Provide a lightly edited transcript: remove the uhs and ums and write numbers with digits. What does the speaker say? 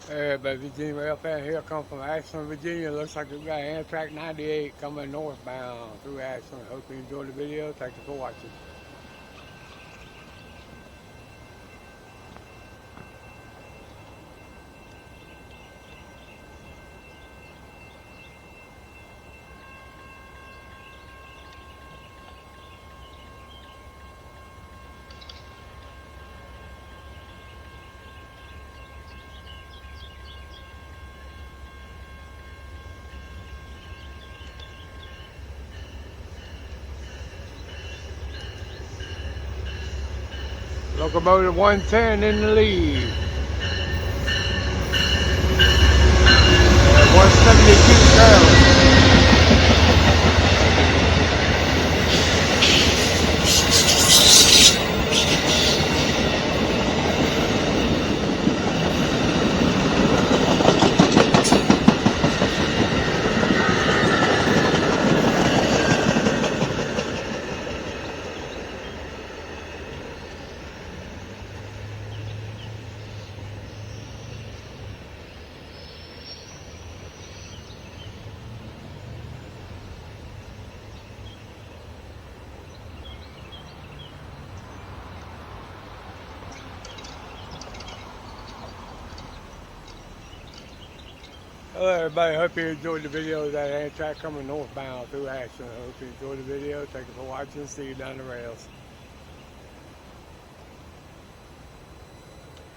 But Va.Railfan here, come from Ashland, Virginia. Looks like we've got Amtrak 98 coming northbound through Ashland. Hope you enjoyed the video. Thank you for watching. Locomotive 110 in the lead. 172 trailers. Hello everybody, hope you enjoyed the video of that Amtrak coming northbound through Ashland. Hope you enjoyed the video. Thank you for watching. See you down the rails.